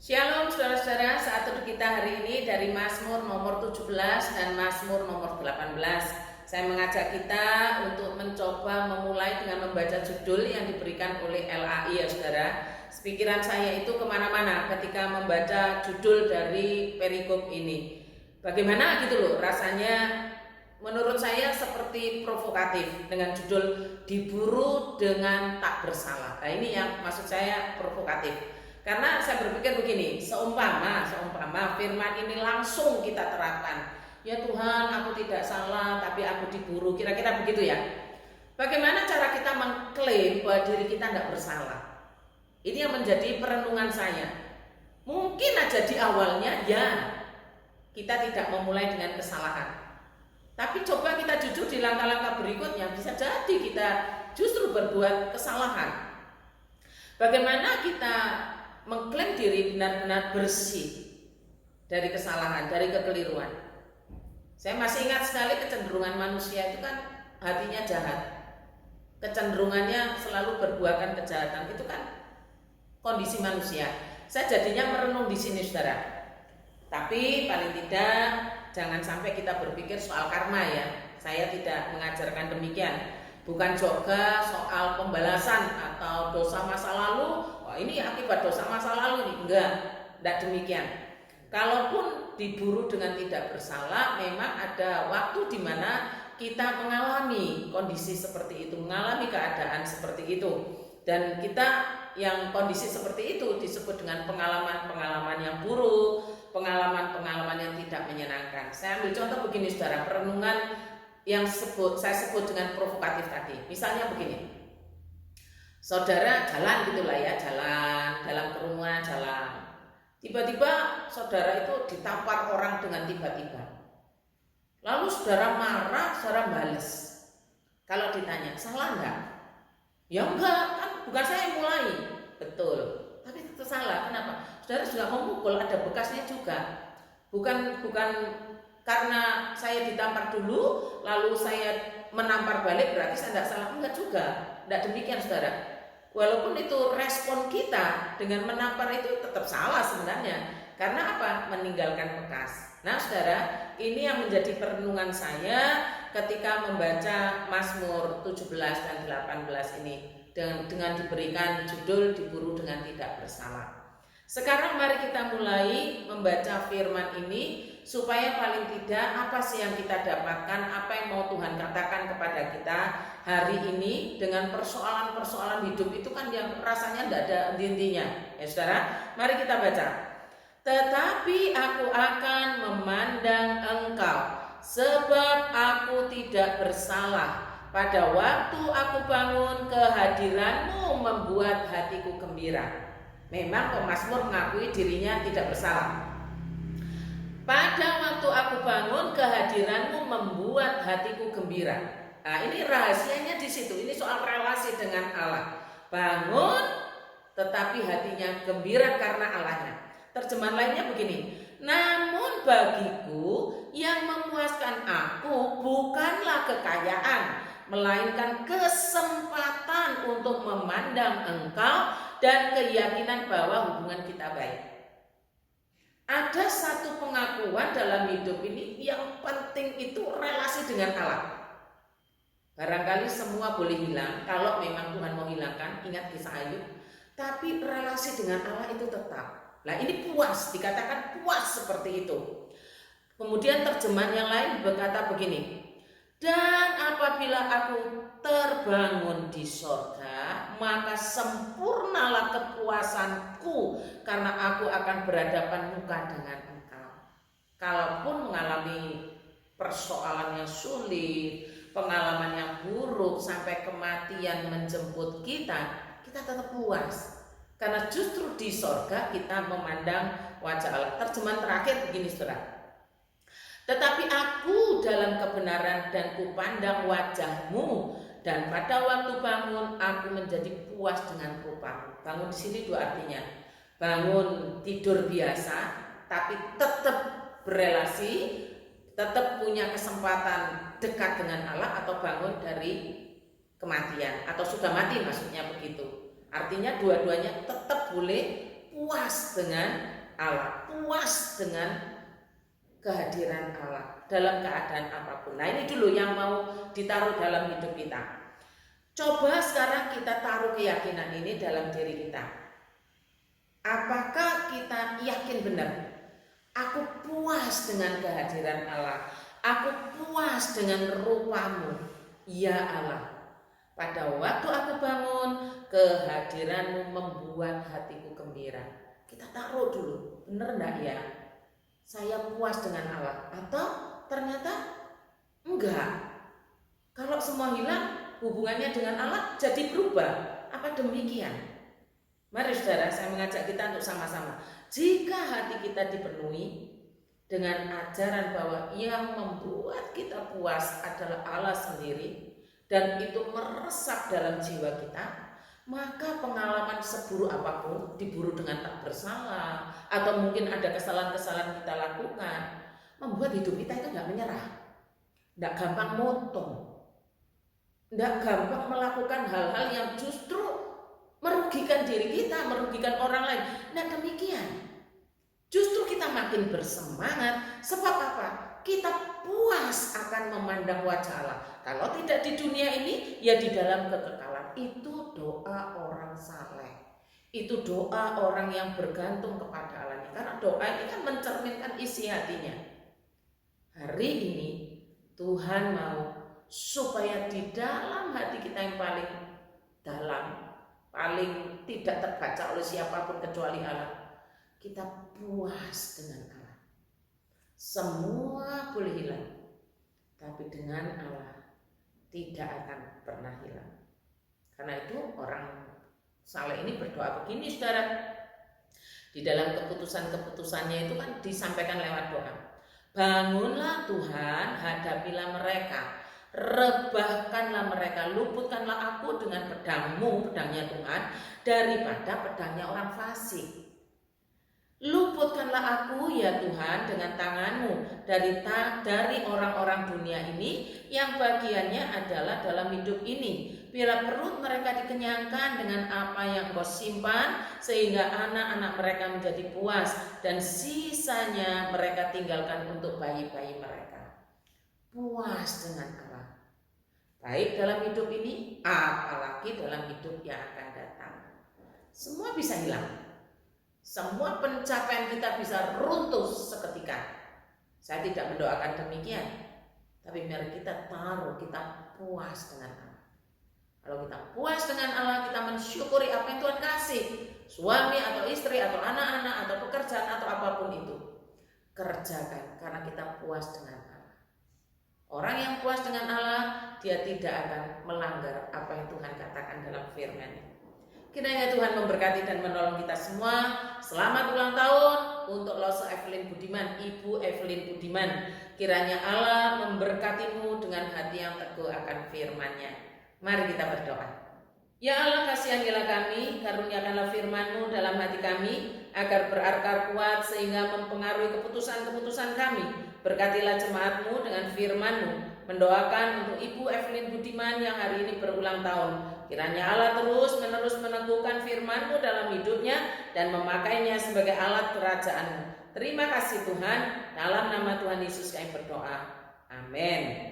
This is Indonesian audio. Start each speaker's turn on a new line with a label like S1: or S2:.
S1: Shalom saudara-saudara, saat teduh kita hari ini dari Mazmur nomor 17 dan Mazmur nomor 18. Saya mengajak kita untuk mencoba memulai dengan membaca judul yang diberikan oleh LAI ya saudara. Pikiran saya itu kemana-mana ketika membaca judul dari perikop ini. Bagaimana gitu loh rasanya, menurut saya seperti provokatif dengan judul diburu dengan tak bersalah. Nah ini yang maksud saya provokatif. Karena saya berpikir begini, seumpama firman ini langsung kita terapkan. Ya Tuhan, aku tidak salah, tapi aku diburu. Kira-kira begitu ya. Bagaimana cara kita mengklaim bahwa diri kita tidak bersalah? Ini yang menjadi perenungan saya. Mungkin aja di awalnya ya kita tidak memulai dengan kesalahan. Tapi coba kita jujur di langkah-langkah berikutnya, bisa jadi kita justru berbuat kesalahan. Bagaimana kita mengklaim diri benar-benar bersih dari kesalahan, dari kekeliruan. Saya masih ingat sekali kecenderungan manusia itu kan hatinya jahat. Kecenderungannya selalu berbuahkan kejahatan. Itu kan kondisi manusia. Saya jadinya merenung di sini saudara. Tapi paling tidak jangan sampai kita berpikir soal karma ya. Saya tidak mengajarkan demikian. Bukan juga soal pembalasan atau dosa masa lalu. Oh, ini akibat dosa masa lalu nih. Enggak demikian. Kalaupun diburu dengan tidak bersalah, memang ada waktu di mana kita mengalami kondisi seperti itu, mengalami keadaan seperti itu. Dan kita yang kondisi seperti itu disebut dengan pengalaman-pengalaman yang buruk, pengalaman-pengalaman yang tidak menyenangkan. Saya ambil contoh begini saudara, perenungan yang saya sebut dengan provokatif tadi. Misalnya begini, saudara jalan gitulah ya, jalan dalam kerumunan jalan. Tiba-tiba saudara itu ditampar orang dengan tiba-tiba. Lalu saudara marah, saudara bales. Kalau ditanya, salah enggak? Ya enggak, kan bukan saya yang mulai. Betul, tapi itu salah. Kenapa? Saudara juga memukul, ada bekasnya juga. Bukan karena saya ditampar dulu, lalu saya menampar balik, berarti saya tidak salah. Enggak juga, tidak demikian saudara. Walaupun itu respon kita dengan menampar itu tetap salah sebenarnya. Karena apa? Meninggalkan bekas. Nah saudara, ini yang menjadi perenungan saya ketika membaca Mazmur 17 dan 18 ini dengan diberikan judul diburu dengan tidak bersalah. Sekarang mari kita mulai membaca firman ini supaya paling tidak apa sih yang kita dapatkan, apa yang mau Tuhan katakan kepada kita hari ini dengan persoalan-persoalan hidup itu kan yang rasanya tidak ada intinya. Ya saudara, mari kita baca. Tetapi aku akan memandang engkau, sebab aku tidak bersalah. Pada waktu aku bangun, kehadiranmu membuat hatiku gembira. Memang pemazmur mengakui dirinya tidak bersalah. Pada waktu aku bangun, kehadiranmu membuat hatiku gembira. Nah, ini rahasianya di situ. Ini soal relasi dengan Allah. Bangun, tetapi hatinya gembira karena Allahnya. Terjemahan lainnya begini. Namun bagiku yang memuaskan aku bukanlah kekayaan, melainkan kesempatan untuk memandang engkau dan keyakinan bahwa hubungan kita baik. Ada satu pengakuan dalam hidup ini yang penting itu relasi dengan Allah. Barangkali semua boleh hilang kalau memang Tuhan mau hilangkan, ingat kisah Ayub. Tapi relasi dengan Allah itu tetap. Nah ini puas, dikatakan puas seperti itu. Kemudian terjemahan yang lain berkata begini. Dan apabila aku terbangun di sorga, maka sempurnalah kepuasanku karena aku akan berhadapan muka dengan engkau. Kalaupun mengalami persoalan yang sulit, pengalaman yang buruk, sampai kematian menjemput kita tetap puas. Karena justru di sorga kita memandang wajah Allah. Terjemahan terakhir begini saudara. Tetapi aku dalam kebenaran dan kupandang wajahmu, dan pada waktu bangun aku menjadi puas dengan rupamu. Bangun di sini dua artinya. Bangun tidur biasa, tapi tetap berelasi, tetap punya kesempatan dekat dengan Allah, atau bangun dari kematian atau sudah mati maksudnya begitu. Artinya dua-duanya tetap boleh puas dengan Allah, puas dengan kehadiran Allah dalam keadaan apapun. Nah, ini dulu yang mau ditaruh dalam hidup kita. Coba sekarang kita taruh keyakinan ini dalam diri kita. Apakah kita yakin benar? Aku puas dengan kehadiran Allah. Aku puas dengan rupamu, ya Allah. Pada waktu aku bangun, kehadiranmu membuat hatiku gembira. Kita taruh dulu, benar enggak ya? Saya puas dengan Allah. Atau ternyata enggak. Kalau semua hilang, hubungannya dengan Allah jadi berubah. Apa demikian? Mari saudara, saya mengajak kita untuk sama-sama. Jika hati kita dipenuhi dengan ajaran bahwa yang membuat kita puas adalah Allah sendiri, dan itu meresap dalam jiwa kita, maka pengalaman seburuk apapun, diburu dengan tak bersalah, atau mungkin ada kesalahan-kesalahan kita lakukan, membuat hidup kita itu gak menyerah, gak gampang motong, gak gampang melakukan hal-hal yang justru merugikan diri kita, merugikan orang lain. Nah demikian, justru kita makin bersemangat. Sebab apa? Kita puas akan memandang wajah Allah. Kalau tidak di dunia ini, ya di dalam kekekalan. Itu doa orang saleh. Itu doa orang yang bergantung kepada Allah. Karena doa ini kan mencerminkan isi hatinya. Hari ini Tuhan mau supaya di dalam hati kita yang paling dalam, paling tidak terbaca oleh siapapun kecuali Allah, kita puas dengan Allah. Semua boleh hilang, tapi dengan Allah tidak akan pernah hilang. Karena itu orang saleh ini berdoa begini saudara. Di dalam keputusan-keputusannya itu kan disampaikan lewat doa. Bangunlah Tuhan, hadapilah mereka, rebahkanlah mereka, luputkanlah aku dengan pedangmu, pedangnya Tuhan, daripada pedangnya orang fasik. Luputkanlah aku ya Tuhan dengan tanganmu dari orang-orang dunia ini yang bagiannya adalah dalam hidup ini. Bila perut mereka dikenyangkan dengan apa yang Engkau simpan, sehingga anak-anak mereka menjadi puas dan sisanya mereka tinggalkan untuk bayi-bayi mereka. Puas dengan Allah, baik dalam hidup ini apalagi dalam hidup yang akan datang. Semua bisa hilang. Semua pencapaian kita bisa runtuh seketika. Saya tidak mendoakan demikian, tapi mari kita taruh, kita puas dengan Allah. Kalau kita puas dengan Allah, kita mensyukuri apa yang Tuhan kasih, suami atau istri atau anak-anak atau pekerjaan atau apapun itu, kerjakan karena kita puas dengan Allah. Orang yang puas dengan Allah, dia tidak akan melanggar apa yang Tuhan katakan dalam firman-Nya. Kiranya Tuhan memberkati dan menolong kita semua. Selamat ulang tahun untuk Loso Evelyn Budiman, Ibu Evelyn Budiman. Kiranya Allah memberkatimu dengan hati yang teguh akan firman-Nya. Mari kita berdoa. Ya Allah, kasihanilah kami, karuniakanlah firman-Mu dalam hati kami, agar berakar kuat sehingga mempengaruhi keputusan-keputusan kami. Berkatilah jemaat-Mu dengan firman-Mu. Mendoakan untuk Ibu Evelyn Budiman yang hari ini berulang tahun. Kiranya Allah terus-menerus meneguhkan firman-Mu dalam hidupnya dan memakainya sebagai alat kerajaan-Mu. Terima kasih Tuhan, dalam nama Tuhan Yesus kami berdoa. Amin.